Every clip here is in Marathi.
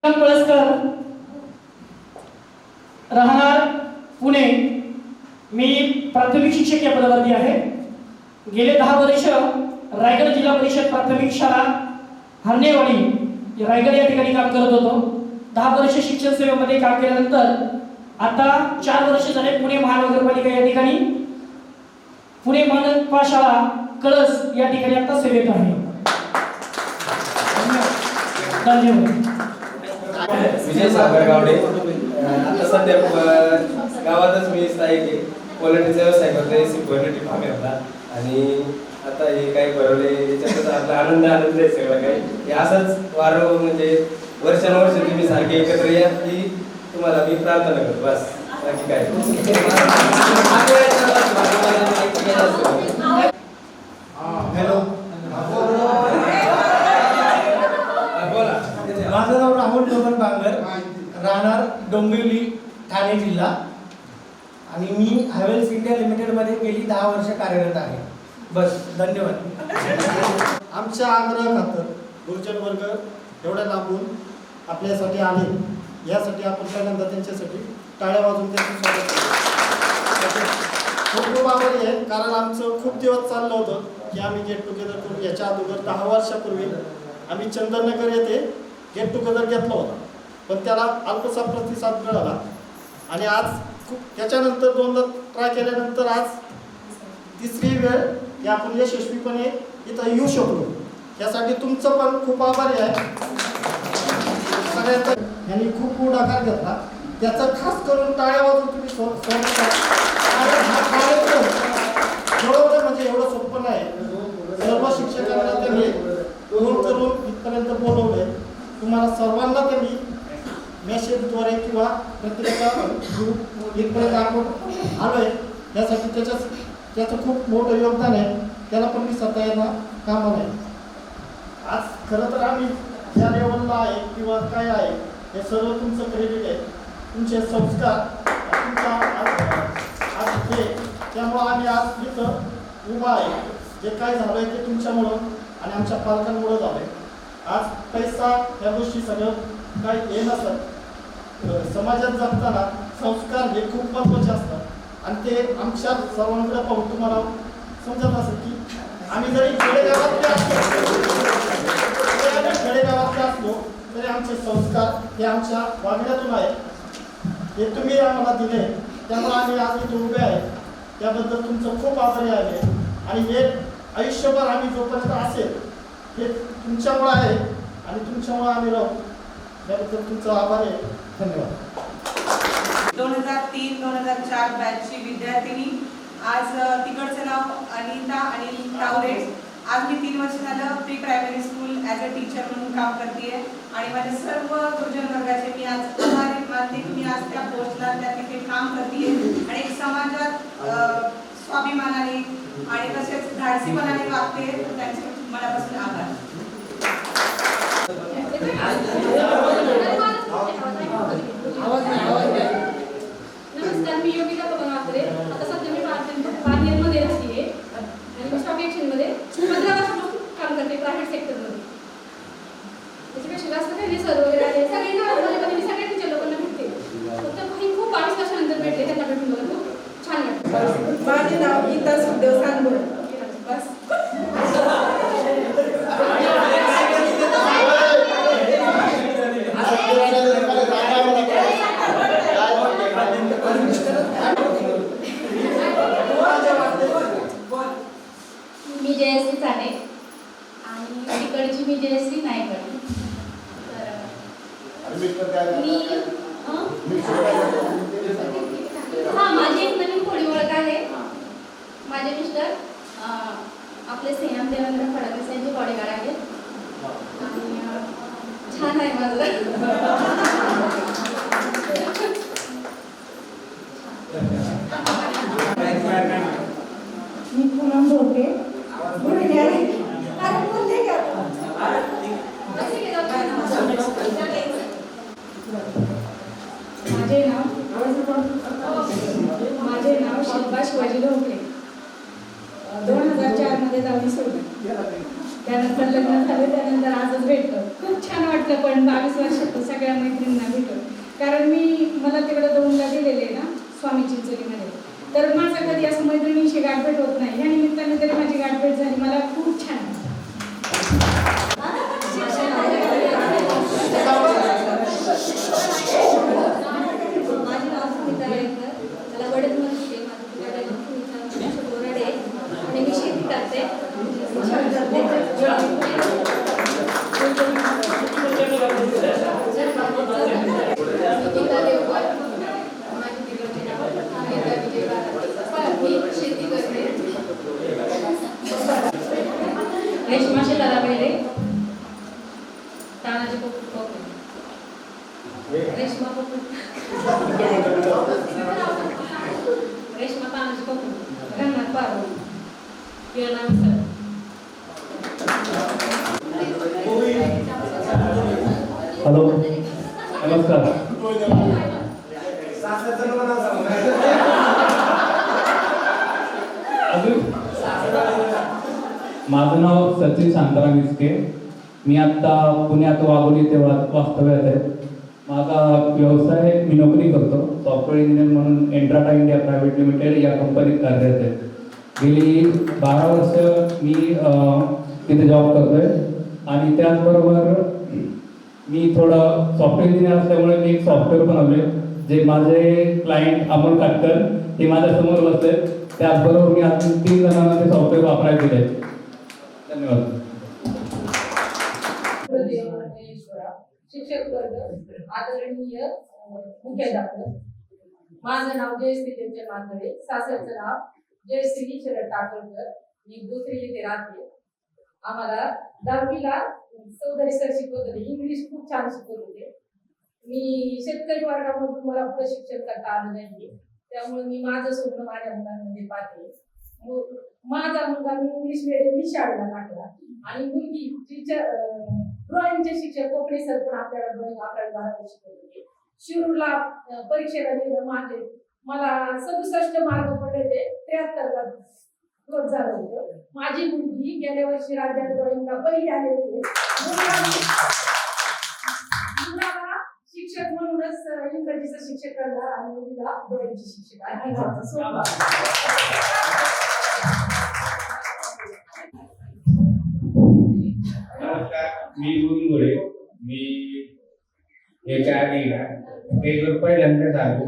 पळसकर, राहणार पुणे. मी प्राथमिक शिक्षक या पदावरती आहे. गेले 10 वर्ष रायगड जिल्हा परिषद प्राथमिक शाळा हरणेवाडी रायगड या ठिकाणी काम करत होतो. 10 वर्ष शिक्षण सेवेमध्ये काम केल्यानंतर आता 4 वर्ष झाले पुणे महानगरपालिका या ठिकाणी पुणे मनपा शाळा कळस या ठिकाणी आता सेवेत आहे. धन्यवाद. विजय सागर गावडे. आता सध्या गावातच मी स्थायिक क्वालिटीचा व्यवसाय करते. क्वालिटी फार्म घेतला आणि आता हे काही भरवले याच्यातच आपला आनंद आहे सगळं काही. हे असंच वारंवार म्हणजे वर्षानुवर्ष तुम्ही सारखे एकत्र या ही तुम्हाला मी प्रार्थना करतो. बस बाकी काय. हॅलो, माझं नाव राहुल डोंगर बांगर, राहणार डोंबिवली, ठाणे जिल्हा. आणि मी हॅवेल्स इंडिया लिमिटेडमध्ये गेली 10 वर्ष कार्यरत आहे. बस, धन्यवाद. आमच्या आग्रह खातर गुरुजन वर्ग एवढ्या लांबून आपल्यासाठी आले, यासाठी आपण पहिल्यांदा त्यांच्यासाठी टाळ्या वाजवून त्यांचं स्वागत करतो. खूप आभारी आहे, कारण आमचं खूप दिवस चाललं होतं की आम्ही गेट टुगेदर करू. याच्या अगोदर 10 वर्षापूर्वी आम्ही चंदननगर येथे गेट टुगेदर घेतलं होतं, पण त्याला अल्पसा प्रतिसाद मिळाला. आणि आज त्याच्यानंतर 2दा ट्राय केल्यानंतर आज तिसरी वेळ की आपण यशस्वीपणे इथं येऊ शकलो. यासाठी तुमचं पण खूप आभारी आहे. सगळ्यांचा यांनी खूप पुढाकार घेतला, त्याचं खास करून टाळ्या वाजवून तुम्ही हा कार्यक्रम एवढं म्हणजे एवढं सोपं नाही. सर्व शिक्षकांना त्यांनी फोन करून इथपर्यंत बोलवले. तुम्हाला सर्वांना त्यांनी मेसेजद्वारे किंवा पत्रिका इथपर्यंत आपण आलोय, यासाठी त्याचं खूप मोठं योगदान आहे. त्याला पण मी स्वतः यांना कामाला आहे. आज खरं तर आम्ही ज्या लेवलला आहे किंवा काय आहे हे सर्व तुमचं क्रेडिट आहे. तुमचे संस्कार तुमचा आज हे, त्यामुळं आम्ही आज इथं उभा आहे. जे काय झालं आहे ते तुमच्यामुळं आणि आमच्या पालकांमुळं झालं आहे. आज पैसा या गोष्टी सगळं काय हे नसतं. समाजात जगताना संस्कार हे खूप महत्त्वाचे असतात आणि ते आमच्या सर्वांकडे पाहून तुम्हाला समजत असेल की आम्ही जरी खेडेगावातले असलो तरी आमचे संस्कार हे आमच्या वागण्यातून आहे. हे तुम्ही आम्हाला दिले, त्यामुळे आम्ही आज इथे उभे आहे. त्याबद्दल तुमचं खूप आभारी आहे. आणि हे आयुष्यभर आम्ही जोपर्यंत असेल हे तुमच्यामुळे आहे आणि तुमच्यामुळे आम्ही राहू. त्याबद्दल तुमचा आभार आहे. धन्यवाद. 2003-2004 बॅचची विद्यार्थिनी. आज तिकडचं नाव अनिता अनिल तावरे. आज मी 3 वर्ष झालं pre primary school as a teacher म्हणून काम करते आहे. आणि माझे सर्व गुरुजन वर्गाचे मी आज आभारी मानते की मी आज त्या पोस्टला त्या तिथे काम करते आणि एक समाजात स्वाभिमानाने आणि तसेच धाडसीपणाने वागते. त्यांचे मनापासून आभार. नमस्कार, मी योगिता पवन वाकरे. आता सध्या मी पारनेरमध्ये राहते आणि मी स्टॉक एक्सचेंजमध्ये 15 वर्षापासून काम करते प्रायव्हेट सेक्टरमध्ये. त्याच्यापेक्षा जास्त काही नाही. सर वगैरे आले सगळ्यांना मी सगळ्या टीचर लोकांना भेटते. फक्त काही खूप 22 वर्षानंतर भेटले, त्यांना भेटून मला खूप छान वाटतं. माझे नाव गीता सुखदेव सांगोळ. बस. मी जयश्री चाने आणि तिकडची मी जयश्री नायकड. माझी एक नवीन थोडी ओळख आहे. माझे मिस्टर आपले सीएम देवेंद्र फडणवीस यांचे बॉडीगार्ड आहेत आणि छान आहे माझं. मी पूनम बोलते. माझे नाव शिवाजी ढोकळे 2004 मध्ये दहावी सोडली. त्यानंतर लग्न झालं, त्यानंतर आजच भेटलो. खूप छान वाटलं, पण 22 वर्षात सगळ्या मैत्रिणींना भेटलो. कारण मला तिकडं 2दा दिलेले ना स्वामी चिंचोलीमध्ये, तर माझं कधी असं मैत्रिणींशी गाठभेट होत नाही. ह्या निमित्ताने तरी माझी गाठभेट झाली, मला खूप छान वाटलं. माझे नाव सुनीता रायकर, मला वडदमध्ये शिकले. माझं सुनीता बोराडे आणि मी शेती करते. शेती करते. रेश्मा शेताला पहिले तानाजी कोकण रेश्मा कोकण रेश्मा तानाजी कोकण रंगनाथ पारो किरणा मिसळ. हॅलो नमस्कार. माझं नाव सचिन शांताराम मिस्के. मी आत्ता पुण्यात वाघोली येथे वास्तव्यात आहे. माझा व्यवसाय, मी नोकरी करतो सॉफ्टवेअर इंजिनियर म्हणून. एंट्राटा इंडिया प्रायव्हेट लिमिटेड या कंपनीत कार्यरत आहे. गेली 12 वर्ष मी तिथे जॉब करतोय. आणि त्याचबरोबर मी थोडं सॉफ्टवेअर इंजिनियर असल्यामुळे मी एक सॉफ्टवेअर बनवले, जे माझे क्लायंट अमोल काटकर हे माझ्यासमोर बसले. त्याचबरोबर मी अजून 3 जणांना ते सॉफ्टवेअर वापरायला दिले. धन्यवाद. शिक्षक वर्ग, आदरणीय मुख्याध्यापक, माझं नाव जयश्री त्यांच्या माधवे, सासरचं नाव जयश्री शरद टाकळकर. मी दुसरी येथे राहते. आम्हाला 10वीला चौधरी सर शिकवत होते. इंग्लिश खूप छान शिकवत होते. मी शेतकरी वर्गामधून मला प्रशिक्षण करता आलं नाही, त्यामुळे मी माझं स्वप्न माझ्या मुलांमध्ये पाहते. माझा मुलगा मी इंग्लिश मीडियम शाळेला टाकला आणि मुलगी टीचर ड्रॉइंगचे शिक्षक कोकणे सर पण आपल्याला ड्रॉइंग 11-12 शिकवत होते. शिरूरला परीक्षेला गेलं, मला 67 मार्क पडले, ते 73ला क्लोज झालं होतं. माझी मुलगी गेल्या वर्षी राज्यात ड्रॉइंगला पहिली आलेली आहे. मुलाला शिक्षक म्हणूनच इंग्रजीचं शिक्षक करणार आणि मुलीला ड्रॉइंगची शिक्षक आहे. मी गुरुंगोडे. मी याच्या आधी स्टेजवर पहिल्यांदाच आलो.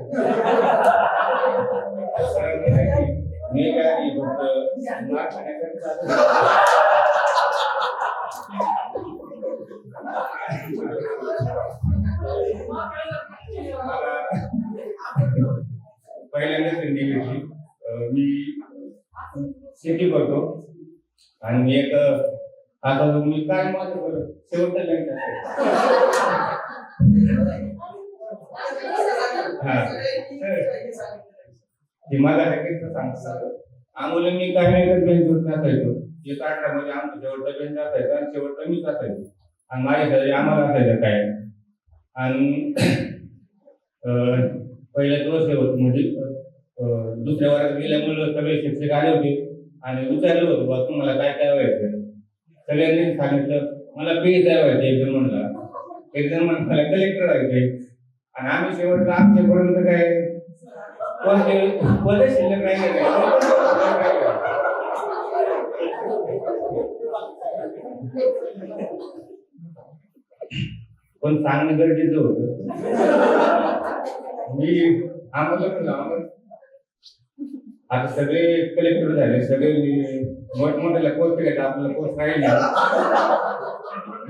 मी काय फक्त मार्क पहिल्यांदा संधी भेटली. मी शेती करतो आणि मी एक आता मी काय माझं शेवटचं लँड माझा सांगतो. आम्हाला मी काय नाही बेंचवर असायचो. 18 मध्ये आमचं शेवटचा बेंच असायचा आणि शेवटचा मीच असायचो. आणि माझ्या घरी आम्हाला असायचं काय. आणि पहिल्याच वर्ष होत म्हणजे दुसऱ्या वर्गात गेल्यामुळे सगळे शिक्षक आले होते आणि विचारलं होतं बा तुम्हाला काय काय व्हायचं. सगळ्यांनी सांगितलं मला पीएस व्हायचं. एक जण म्हणला, एक जण म्हणला मला कलेक्टर व्हायचंय. आणि आम्ही शेवटला आमच्यापर्यंत काय कोणते पद शिल्लक नाही. पण सांगणं गरजेचं होतं. मी आम्हाला म्हणलं आता सगळे कलेक्टर झाले, सगळे मोठमोठ्याला पोस्ट घेतला, आपल्याला पोस्ट राहील.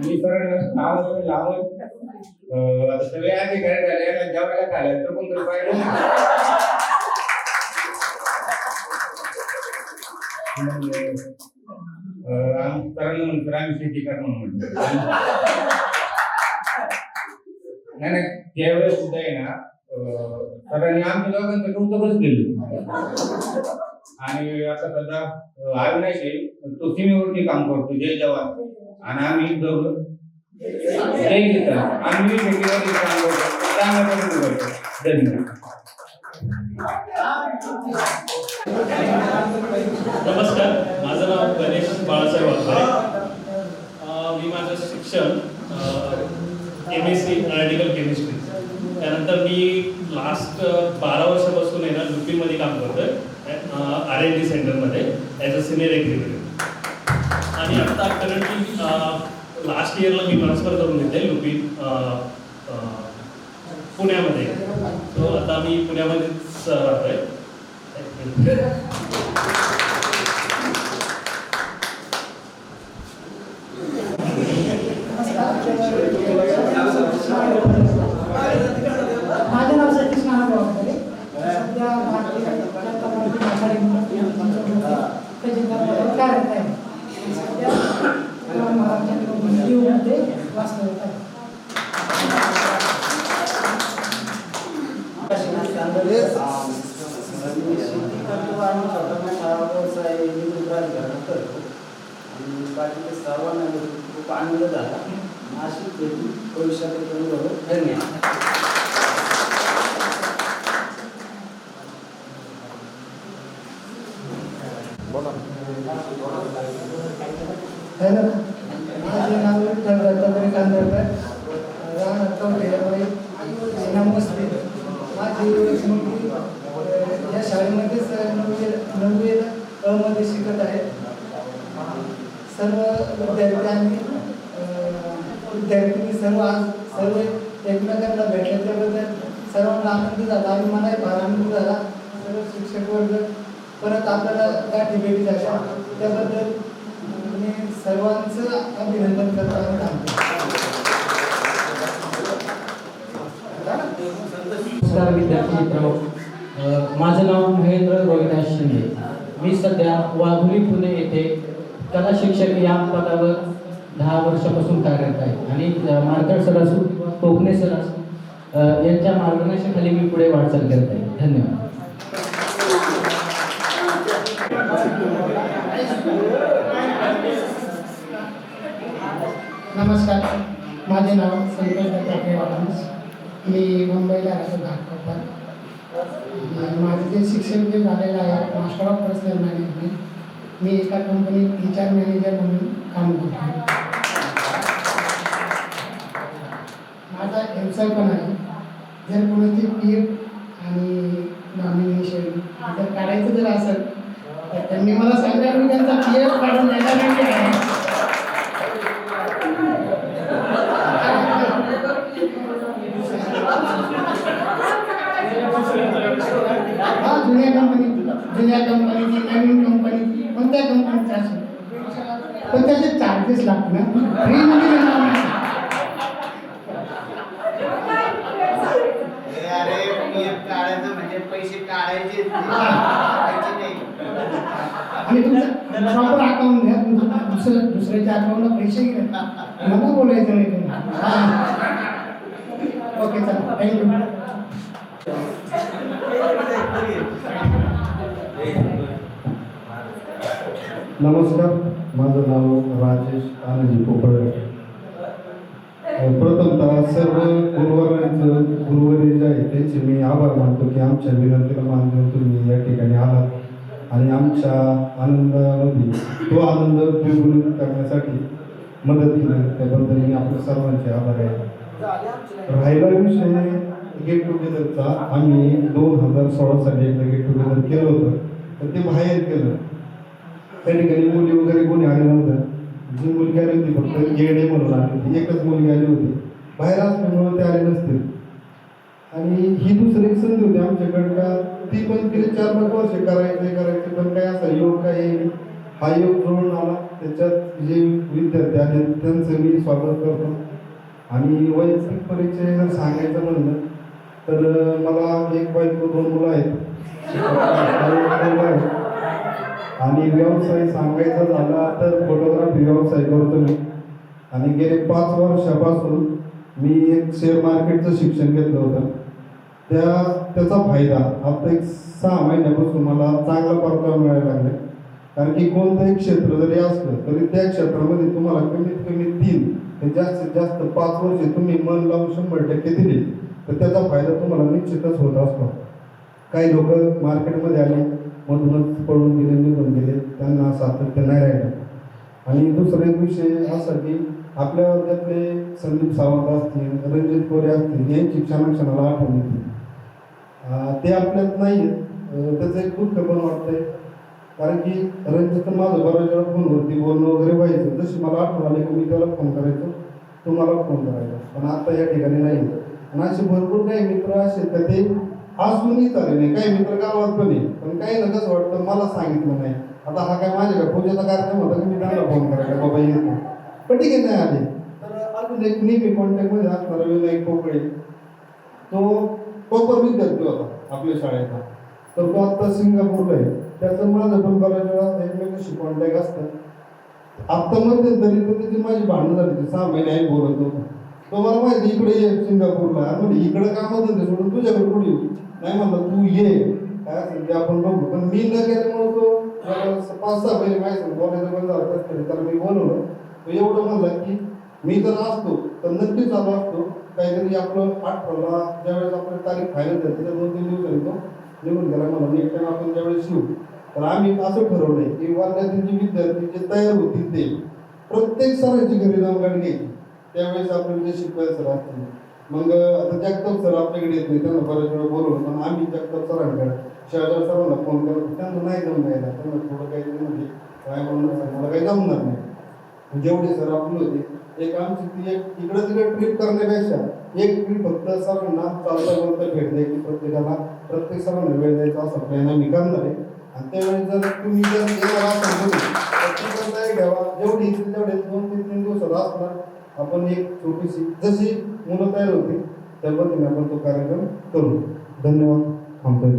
मी सर नाव लावत आता सगळे अधिकारी झाले, याला जेवायला खायला तर कोणतरी पाहिजे. सरांना म्हणतो आम्ही शेती करणार म्हणतो. नाही त्यावेळेस सुद्धा आहे ना सरांनी आमच्या दोघांचं कौतुकच केलं. आणि आता सध्या अविनाश आहे, तो सीमेवरती काम करतो, जय जवान. आणि आम्ही दोघं जय किसान, आम्ही शेतीवरती काम करतो, चांगल्या पद्धतीने करतो. धन्यवाद. नमस्कार, माझं नाव गणेश बाळासाहेब वाघमारे. मी माझं शिक्षण MSc ॲनालिटिकल केमिस्ट्री, त्यानंतर मी लास्ट 12 वर्षापासून आहे ना लुपीमध्ये काम करतोय R&D सेंटरमध्ये ॲज अ सिनियर एक्झिक्युटिव्ह. आणि आता करंटली लास्ट इयरला मी ट्रान्सफर करून घेते लुपी पुण्यामध्ये. तो आता मी पुण्यामध्येच राहतोय. माझं नाव सतीश नाना वाघमारे. सध्या भारतीय जनता पार्टी आघाडीमध्ये कार्यरत आहे. सध्या महाराष्ट्रामध्ये वास्तव्यात आहे. शेती करतो आणि छोटा मोठा व्यवसाय करतो आणि बाकीच्या सर्वांना खूप आनंद झाला. अशी शेती भविष्यात करू. धन्यवाद. माझे नाव विठ्ठल दत्तात्रय कांदळकर, राहणार कवठे, नमस्ते. माझी मुलगी या शाळेमध्येच नववी अ मध्ये शिकत आहे. सर्व विद्यार्थी सर्व एकमेकांना भेटले त्याबद्दल सर्वांना आनंद झाला आणि मलाही फार आनंद झाला. सर्व शिक्षक वर्ग परत आपल्याला गाठी भेटी झाल्या त्याबद्दल मी सर्वांचं अभिनंदन करतो आणि थांबतो. नमस्कार विद्यार्थी मित्रांनो, माझं नाव महेंद्र रोहिदास शिंदे. मी सध्या वाघोली पुणे येथे कला शिक्षक या पदावर 10 वर्षापासून कार्यरत आहे आणि मार्कड सर असो किंवा कोकणे सर असो यांच्या मार्गदर्शनाखाली मी पुढे वाटचाल करत आहे. धन्यवाद. नमस्कार, माझे नाव संतोष दत्तात्रय वाघमारे. मी मुंबईला राहतो घाटकोपर. माझं जे शिक्षण जे झालेलं आहे मास्टर ऑफ पर्सनल मॅनेजमेंट. मी एका कंपनीत HR मॅनेजर म्हणून काम करतो. माझा व्यवसाय पण आहे. जर कोणाची PF आणि नॉमिनेशन जर काढायचं जर असेल तर त्यांनी मला सांगायला मी त्यांचा PF काढून द्यायला नाही आहे. जुन्या कंपनीची नवीन कंपनी कोणत्या कंपनीचा असेल पण त्याचे चार्जेस लागतात ना. फ्रीमध्ये देणार नाही. म्हणजे पैसे काढायचे आणि तुमचं प्रॉपर अकाउंट घ्या. दुसऱ्याच्या अकाउंटला पैसे घ्या. मला बोलायचं नाही तुम्ही. ओके चला, थँक्यू. नमस्कार, माझं नाव राजेश आनंदी पोपळे. प्रथमतः सर्व गुरुवारी जे आहे त्यांचे मी आभार मानतो की आमच्या विनंतीला मान देऊन तुम्ही या ठिकाणी आलात आणि आमच्या आनंदामध्ये तो आनंद द्विगुणित करण्यासाठी मदत केली. त्याबद्दल मी आपल्या सर्वांचे आभार आहे. राहिला विषय गेट टुगेदरचा, आम्ही 2016 साली एकदा गेट टुगेदर केलं होतं तर ते बाहेर केलं. त्या ठिकाणी मुली वगैरे कोणी आले नव्हतं. जी मुलगी आली होती फक्त येणे म्हणून आली होती. एकच मुलगी आली होती. बाहेर असल्यामुळे ते आले नसतील. आणि ही दुसरी एक संधी होती आमच्याकडे का ती पण तिने 4-5 वर्ष करायचे पण काय असा योग काय हा योग जुळून आला. त्याच्यात जे विद्यार्थी आले त्यांचं मी स्वागत करतो. आणि वैयक्तिक परिचय जर सांगायचं म्हणलं तर मला एक बायको 2 मुलं आहेत आणि व्यवसाय सांगायचा झाला तर फोटोग्राफी व्यवसाय करतो मी. आणि गेले 5 वर्षापासून मी एक शेअर मार्केटचं शिक्षण घेतलं होतं. त्याचा फायदा आता एक 6 महिन्यापासून मला चांगला परतावा मिळायला लागला. कारण की कोणतंही क्षेत्र जरी असलं तरी त्या क्षेत्रामध्ये तुम्हाला कमीत कमी 3 ते जास्तीत जास्त 5 वर्षे तुम्ही मन लावून 100% दिले तर त्याचा फायदा तुम्हाला निश्चितच होत असतो. काही लोक मार्केटमध्ये आले मधूनच पळून गेले, निघून गेले, त्यांना सातत्य नाही राहिलं. आणि दुसरा एक विषय असा की आपल्या वर्गातले संदीप सावंत असतील, रणजित कोरे असतील, यांची क्षणाक्षणाला आठवण येते. ते आपल्यात नाही आहेत. त्याचं एक दुःख पण वाटतंय, कारण की रणजित माझं बऱ्याच वेळा फोनवरती बोलणं वगैरे व्हायचं. जशी मला आठवण आली की मी त्याला फोन करायचो, तुम्हाला फोन करायचा, पण आता या ठिकाणी नाही. आणि असे भरपूर काही मित्र असे तर ते असूनही चालेल नाही, काही मित्र गावात पण आहे, पण काही ना कसं वाटतं मला सांगितलं नाही. आता हा काय माझ्या का पूजेचा कार्यक्रम होता की मी त्यांना फोन करायचा, बाबा येत नाही, पण ठीक आहे नाही आले. तर अजून एक नेहमी कॉन्टॅक्टमध्ये असणारा विनायक पोकळे, तो टॉपर विद्यार्थी होता आपल्या शाळेचा, तर तो आता सिंगापूरला आहे. त्याचं माझं पण बऱ्याच वेळा एकमेकांशी कॉन्टॅक्ट असतं. आत्ता मध्यंतरी तर त्याची माझी भांडणं झाली, 6 महिने आई बोलत होतो. तो मला माहिती इकडे ये सिंगापूरला, म्हणजे इकडे काम धंदे सोडून तुझ्याकडे कुठे येऊ, नाही म्हणलं तू ये, काय असेल ते आपण बघू. पण मी न गेल्यामुळे तो 5-6 महिने माहिती बोलायचं बंद झालं तरी त्याला मी बोलवलं. तो एवढं म्हणलं की मी जर असतो तर नक्कीच आलो असतो. काहीतरी आपलं 18ला ज्यावेळेस आपली तारीख फायनल झाली त्याच्या 2-3 दिवसांनी तो निघून गेला. मला नेक्स्ट टाइम आपण ज्यावेळेस येऊ तर आम्ही असं ठरवलंय की वर्गातील जे विद्यार्थी जे तयार होतील ते प्रत्येक सरांची घरी जाऊन गाडी घ्यायची. त्यावेळेस आपले जे शिकवायचे सर असतील, मग आता जगताप सर आपल्याकडे येत नाही, त्यांना बऱ्याच वेळा बोलवलं, पण आम्ही जगताप सरांकडे शहर सरांना फोन करतो, त्यांना नाही जाऊन द्यायला, त्यांना थोडं काहीतरी म्हणजे काय म्हणून मला काही जमणार नाही. जेवढे सर आपले होते, एक आमची ती एक इकडे तिकडे ट्रिप करण्यापेक्षा एक ट्रिप फक्त सरांना चालता बोलता भेट द्यायची, प्रत्येक सरांना वेळ द्यायचा असा प्लॅन आम्ही करणार आहे. आणि त्यावेळेस जर तुम्ही जर येणार असाल तर तयारी घ्यावा, जेवढी तेवढे 2-3 दिवसात असणार आपण एक छोटीशी जशी मुलं तयार होती त्या पद्धतीने आपण तो कार्यक्रम करू. धन्यवाद. थांबतोय.